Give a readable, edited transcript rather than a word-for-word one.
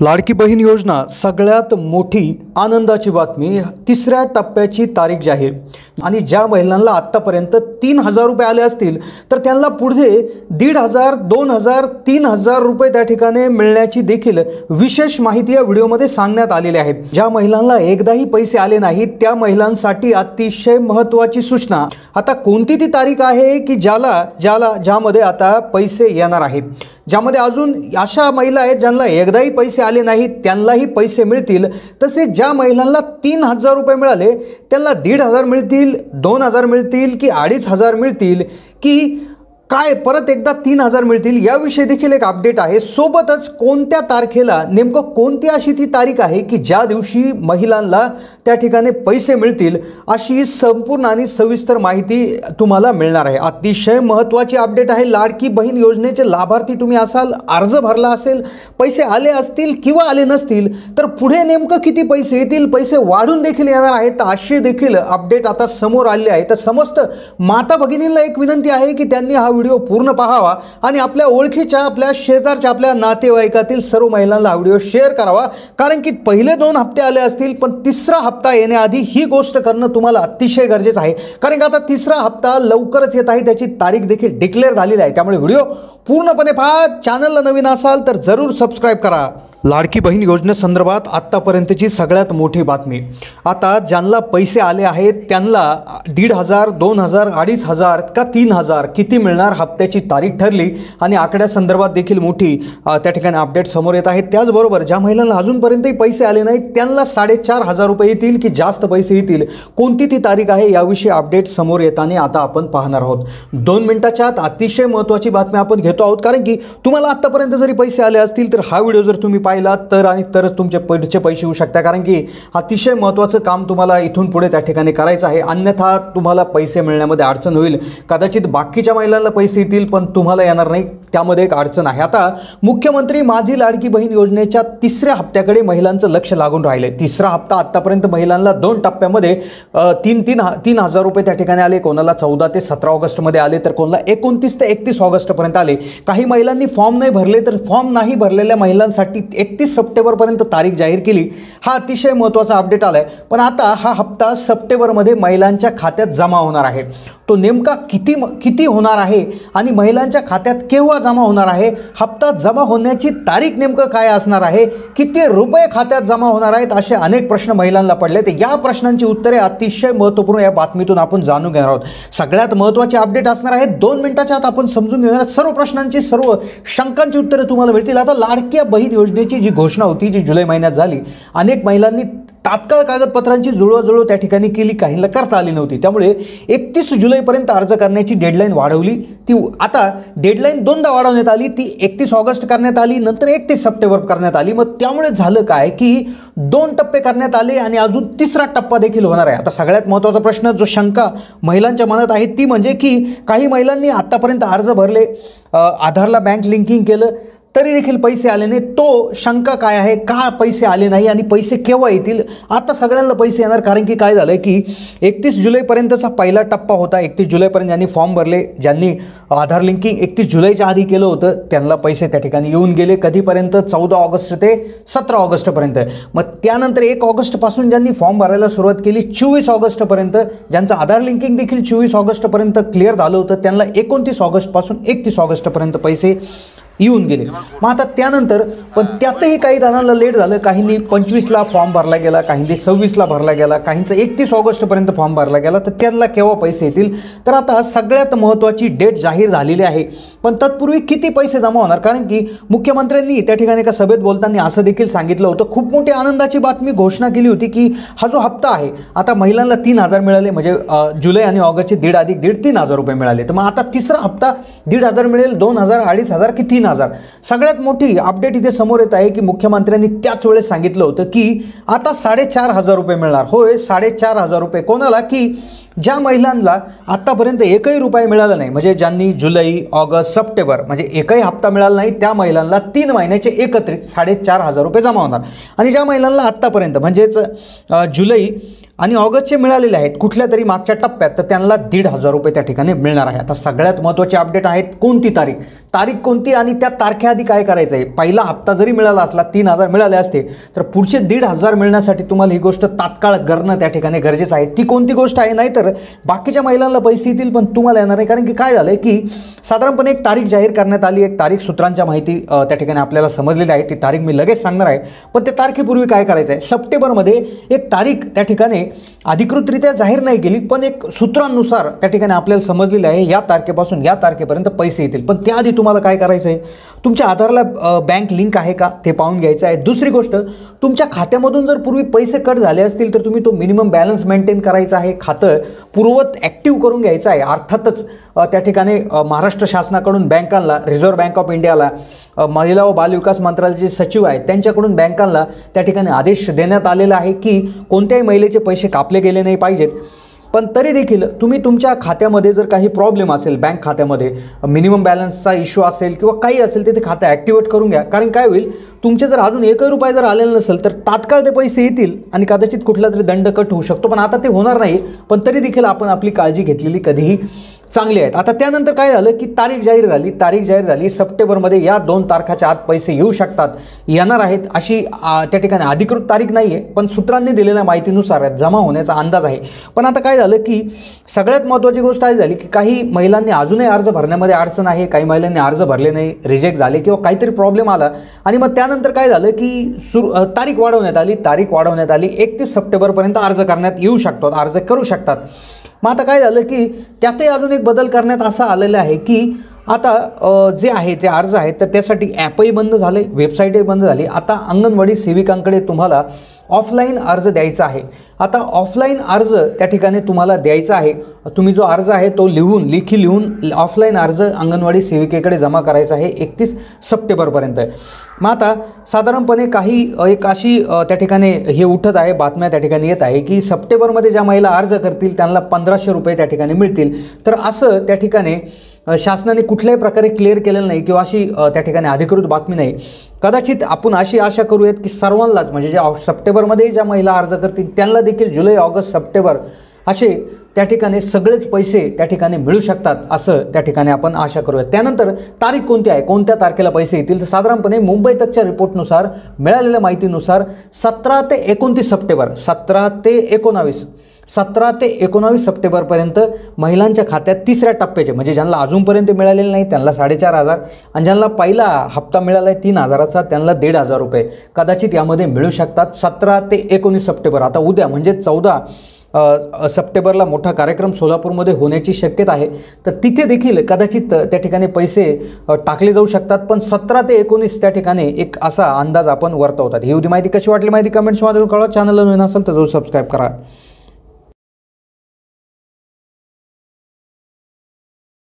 लाडकी बहीण योजना सगळ्यात मोठी आनंदाची बातमी। तिसऱ्या टप्प्याची तारीख जाहीर आणि ज्या महिलांना आत्तापर्यंत 3,000 रुपये आले असतील तर त्यांना पुढे 1,500, 2,000, 3,000 रुपये त्या ठिकाणी मिळण्याची देखील विशेष माहिती या व्हिडिओमध्ये सांगण्यात आलेली आहे। ज्या महिलांना एकदाही पैसे आले नाहीत त्या महिलांसाठी अतिशय महत्त्वाची सूचना। आता कोणती ती तारीख आहे की ज्यामध्ये आता पैसे येणार आहेत, ज्यामध्ये अजून अशा महिला आहेत ज्यांना एकदाही पैसे आले नाहीत त्यांनाही पैसे मिळतील। तसे ज्या महिलांना 3,000 रुपये मिळाले त्यांना 1,500 मिळतील, 2,000 मिळतील की 2,500 मिळतील की काय परत एकदा 3,000 मिळतील याविषयी देखील एक अपडेट आहे। सोबतच कोणत्या तारखेला नेमकं कोणती अशी ती तारीख आहे की ज्या दिवशी महिलांना त्या ठिकाणी पैसे मिळतील अशी संपूर्ण आणि सविस्तर माहिती तुम्हाला मिळणार आहे। अतिशय महत्त्वाची अपडेट आहे। लाडकी बहीण योजनेचे लाभार्थी तुम्ही असाल, अर्ज भरला असेल, पैसे आले असतील किंवा आले नसतील तर पुढे नेमकं किती पैसे येतील, पैसे वाढून देखील येणार आहेत, तर अशी देखील अपडेट आता समोर आले आहे। तर समस्त माता भगिनींना एक विनंती आहे की त्यांनी हा व्हिडिओ पूर्ण पाहावा आणि आपल्या ओळखीच्या, आपल्या शेजारच्या, आपल्या नातेवाईकातील सर्व महिलांना हा व्हिडिओ शेअर करावा, कारण की पहिले 2 हप्ते आले असतील पण तिसरा हप्ता येण्याआधी ही गोष्ट करणं तुम्हाला अतिशय गरजेचं आहे, कारण की आता तिसरा हप्ता लवकरच येत आहे, त्याची तारीख देखील डिक्लेअर झालेली आहे। त्यामुळे व्हिडिओ पूर्णपणे पहा। चॅनलला नवीन असाल तर जरूर सबस्क्राइब करा। लाडकी बहीण योजनेसंदर्भात आत्तापर्यंतची सगळ्यात मोठी बातमी। आता ज्यांना पैसे आले आहेत त्यांना 1,500, 2,000, 2,500 का 3,000 किती मिळणार हप्त्याची तारीख ठरली आणि आकड्यासंदर्भात देखील मोठी त्या ठिकाणी अपडेट समोर येत आहेत। त्याचबरोबर ज्या महिलांना अजूनपर्यंतही पैसे आले नाहीत त्यांना 4,500 रुपये येतील की जास्त पैसे येतील, कोणती ती तारीख आहे याविषयी अपडेट समोर येताना आता आपण पाहणार आहोत। 2 मिनिटाच्या आत अतिशय महत्त्वाची बातमी आपण घेतो आहोत, कारण की तुम्हाला आत्तापर्यंत जरी पैसे आले असतील तर हा व्हिडिओ जर तुम्ही तरच तुमचे पुढचे पैसे येऊ शकतात, कारण की अतिशय महत्त्वाचं काम तुम्हाला इथून पुढे त्या ठिकाणी करायचं आहे, अन्यथा तुम्हाला पैसे मिळण्यामध्ये अडचण होईल। कदाचित बाकीच्या महिलांना पैसे येतील पण तुम्हाला येणार नाही, त्यामध्ये एक अडचण आहे। आता मुख्यमंत्री माझी लाडकी बहीण योजनेच्या तिसऱ्या हप्त्याकडे महिलांचं लक्ष लागून राहिले। तिसरा हप्ता आतापर्यंत महिलांना 2 टप्प्यामध्ये 3,000 रुपये त्या ठिकाणी आले, कोणाला 14 ते 17 ऑगस्टमध्ये आले तर कोणाला 29 ते 31 ऑगस्टपर्यंत आले। काही महिलांनी फॉर्म नाही भरले तर फॉर्म नाही भरलेल्या महिलांसाठी 31 सप्टेंबरपर्यंत तारीख जाहीर केली। हा अतिशय महत्त्वाचा अपडेट आलाय। पण आता हा हप्ता सप्टेंबरमध्ये महिलांच्या खात्यात जमा होणार आहे। तो नेमका किती होणार आहे आणि महिलांच्या खात्यात केव्हा जमा होणार आहे, हप्ता जमा होण्याची तारीख नेमकं काय असणार आहे, किती रुपये खात्यात जमा होणार आहेत, असे अनेक प्रश्न महिलांना पडले। तर या प्रश्नांची उत्तरे अतिशय महत्त्वपूर्ण या बातमीतून आपण जाणून घेणार आहोत। सगळ्यात महत्त्वाची अपडेट असणार आहे। 2 मिनिटाच्या आत आपण समजून घेणार आहोत। सर्व प्रश्नांची, सर्व शंकांची उत्तरे तुम्हाला मिळतील। आता लाडक्या बहीण योजनेची जी घोषणा होती जी जुलै महिन्यात झाली, अनेक महिलांनी तात्काळ कागदपत्रांची जुळवाजुळव त्या ठिकाणी केली, काहींना करता आली नव्हती, त्यामुळे 31 जुलैपर्यंत अर्ज करण्याची डेडलाईन वाढवली। ती आता डेडलाईन 2दा वाढवण्यात आली, ती 31 ऑगस्ट करण्यात आली, नंतर 31 सप्टेंबर करण्यात आली। मग त्यामुळे झालं काय की 2 टप्पे करण्यात आले आणि अजून तिसरा टप्पा देखील होणार आहे। आता सगळ्यात महत्त्वाचा प्रश्न जो शंका महिलांच्या मनात आहे ती म्हणजे की काही महिलांनी आतापर्यंत अर्ज भरले, आधारला बँक लिंकिंग केलं तरी देखील पैसे आले नाही। तो शंका काय आहे, का पैसे आले नाही आणि पैसे केव्हा येतील? आता सगळ्यांना पैसे येणार, कारण की काय झालं की 31 जुलैपर्यंतचा पहिला टप्पा होता। 31 जुलैपर्यंत ज्यांनी फॉर्म भरले, ज्यांनी आधार लिंकिंग 31 जुलैच्या आधी केलं होतं त्यांना पैसे त्या ठिकाणी येऊन गेले। कधीपर्यंत? 14 ऑगस्ट ते 17 ऑगस्टपर्यंत। मग त्यानंतर 1 ऑगस्टपासून ज्यांनी फॉर्म भरायला सुरुवात केली 24 ऑगस्टपर्यंत, ज्यांचं आधार लिंकिंग देखील 24 ऑगस्टपर्यंत क्लिअर झालं होतं त्यांना 29 ऑगस्टपासून 31 ऑगस्टपर्यंत पैसे येऊन गेले। मग आता त्यानंतर पण त्यातही काही जणांना लेट झालं, काहींनी 25ला फॉर्म भरला गेला, काहींनी 26ला भरला गेला, काहींचा 31 ऑगस्टपर्यंत फॉर्म भरला गेला, तर त्यांना केव्हा पैसे येतील? तर आता सगळ्यात महत्त्वाची डेट जाहीर झालेली आहे, पण तत्पूर्वी किती पैसे जमा होणार? कारण की मुख्यमंत्र्यांनी त्या ठिकाणी एका सभेत बोलताना असं देखील सांगितलं होतं, खूप मोठी आनंदाची बातमी घोषणा केली होती की हा जो हप्ता आहे आता महिलांना 3,000 मिळाले, म्हणजे जुलै आणि ऑगस्टचे 1.5 अधिक 1.5 3,000 रुपये मिळाले। तर मग आता तिसरा हप्ता 1,500 मिळेल, 2,000, 2,500 की 3,000? सगळ्यात मोठी अपडेट इथे समोर येत आहे की मुख्यमंत्र्यांनी त्याच वेळेस सांगितलं होतं की आता 4,500 रुपये मिळणार। होय, 4,500 रुपये कोणाला? की ज्या महिलांना आतापर्यंत एकही रुपये मिळाला नाही, म्हणजे ज्यांनी जुलै, ऑगस्ट, सप्टेंबर म्हणजे एकही हप्ता मिळाला नाही त्या महिलांना 3 महिन्याचे एकत्रित 4,500 रुपये जमा होणार। आणि ज्या महिलांना आत्तापर्यंत म्हणजेच जुलै आणि ऑगस्टचे मिळालेले आहेत कुठल्या तरी मागच्या टप्प्यात, तर त्यांना 1,500 रुपये त्या ठिकाणी मिळणार आहे। आता सगळ्यात महत्त्वाचे अपडेट आहेत, कोणती तारीख? तारीख कोणती आणि त्या तारखेआधी काय करायचं आहे. पहिला हप्ता जरी मिळाला असला 3,000 मिळाले असते तर पुढचे 1,500 मिळण्यासाठी तुम्हाला ही गोष्ट तात्काळ करणं त्या ठिकाणी गरजेचं आहे. ती कोणती गोष्ट आहे, नाहीतर बाकीच्या महिलांना पैसे येतील पण तुम्हाला येणार आहे. कारण की काय झालं आहे की साधारणपणे एक तारीख जाहीर करण्यात आली, एक तारीख सूत्रांच्या माहिती त्या ठिकाणी आपल्याला समजलेली आहे. ती तारीख मी लगेच सांगणार आहे, पण त्या तारखेपूर्वी काय करायचं आहे. सप्टेंबरमध्ये एक तारीख त्या ठिकाणी अधिकृतरित्या जाहीर नाही केली, पण एक सूत्रांनुसार त्या ठिकाणी आपल्याला समजलेलं आहे या तारखेपासून या तारखेपर्यंत पैसे येतील. पण त्याआधी तुम्हाला काय करायचं आहे, तुमच्या आधारला बँक लिंक आहे का ते पाहून घ्यायचं आहे. दुसरी गोष्ट, तुमच्या खात्यामधून जर पूर्वी पैसे कट झाले असतील तर तुम्ही तो मिनिमम बॅलन्स मेंटेन करायचा आहे, खातं पूर्वत ॲक्टिव्ह करून घ्यायचं आहे. अर्थातच त्या ठिकाणी महाराष्ट्र शासनाकडून बँकांना, रिझर्व्ह बँक ऑफ इंडियाला, महिला व बालविकास मंत्रालयाचे सचिव आहेत त्यांच्याकडून बँकांना त्या ठिकाणी आदेश देण्यात आलेला आहे की कोणत्याही महिलेचे पैसे कापले गेले नाही पाहिजेत. पण तरी देखील तुम्ही तुमच्या खात्यामध्ये जर काही प्रॉब्लेम असेल, बँक खात्यामध्ये मिनिमम बॅलन्सचा इश्यू असेल किंवा काही असेल तर ते खातं ॲक्टिवेट करून घ्या. कारण काय होईल, तुमचे जर अजून 1 रुपया जर आलेला नसेल तर तात्काळ ते पैसे येतील आणि कदाचित कुठला तरी दंड कट होऊ शकतो. पण आता ते होणार नाही, पण तरी देखील आपण आपली काळजी घेतलेली कधीही चांगली आहेत. आता त्यानंतर काय झालं की तारीख जाहीर झाली. सप्टेंबरमध्ये या 2 तारखाच्या आत पैसे येऊ शकतात, येणार आहेत अशी त्या ठिकाणी अधिकृत तारीख नाही आहे, पण सूत्रांनी दिलेल्या माहितीनुसार जमा होण्याचा अंदाज आहे. पण आता काय झालं की सगळ्यात महत्त्वाची गोष्ट काय झाली की काही महिलांनी अजूनही अर्ज भरण्यामध्ये अडचण आहे, काही महिलांनी अर्ज भरले नाही, रिजेक्ट झाले किंवा काहीतरी प्रॉब्लेम आला आणि मग त्यानंतर काय झालं की तारीख वाढवण्यात आली. 31 सप्टेंबरपर्यंत अर्ज करण्यात येऊ शकतात, अर्ज करू शकतात. मग आता काय झालं की त्यातही अजून एक बदल करण्यात असा आलेला आहे की आता जे अर्ज आहेत तर त्यासाठी ॲपही बंद झाले, वेबसाईटही बंद झाली. आता अंगणवाडी सेविकांकडे तुम्हाला ऑफलाईन अर्ज द्यायचा आहे. आता ऑफलाईन अर्ज त्या ठिकाणी तुम्हाला द्यायचा आहे. तुम्ही जो अर्ज आहे तो लेखी लिहून ऑफलाईन अर्ज अंगणवाडी सेविकेकडे जमा करायचा आहे 31 सप्टेंबरपर्यंत. मग आता साधारणपणे एक अशी त्या ठिकाणी हे उठत आहे, बातम्या त्या ठिकाणी येत आहे की सप्टेंबरमध्ये ज्या महिला अर्ज करतील त्यांना 1,500 रुपये त्या ठिकाणी मिळतील. तर असं त्या ठिकाणी शासनाने कुठल्याही प्रकारे क्लिअर केलेलं नाही किंवा अशी त्या ठिकाणी अधिकृत बातमी नाही. कदाचित आपण अशी आशा करूयात की सर्वांनाच, म्हणजे ज्या सप्टेंबरमध्ये ज्या महिला अर्ज करतील त्यांना देखील जुलै, ऑगस्ट, सप्टेंबर असे त्या ठिकाणी सगळेच पैसे त्या ठिकाणी मिळू शकतात असं त्या ठिकाणी आपण आशा करूयात. त्यानंतर तारीख कोणती आहे, कोणत्या तारखेला पैसे येतील, तर साधारणपणे मुंबई तकच्या रिपोर्टनुसार, मिळालेल्या माहितीनुसार 17 ते 29 सप्टेंबर 17 ते 19 सप्टेंबरपर्यंत महिलांच्या खात्यात तिसऱ्या टप्प्याचे, म्हणजे ज्यांना अजूनपर्यंत मिळालेले नाही त्यांना 4,500 आणि ज्यांना पहिला हप्ता मिळाला आहे 3,000चा त्यांना 1,500 रुपये कदाचित यामध्ये मिळू शकतात. 17 ते 19 सप्टेंबर, आता उद्या म्हणजे 14 सप्टेंबरला मोठा कार्यक्रम सोलापूरमध्ये होण्याची शक्यता आहे. तर तिथे देखील कदाचित त्या ठिकाणी पैसे टाकले जाऊ शकतात. पण 17 ते 19 त्या ठिकाणी एक असा अंदाज आपण वर्तवतात. ही होती माहिती. कशी वाटली माहिती कमेंट्समध्ये कळवा. चॅनलला नवीन असेल तर जरूर सबस्क्राईब करा.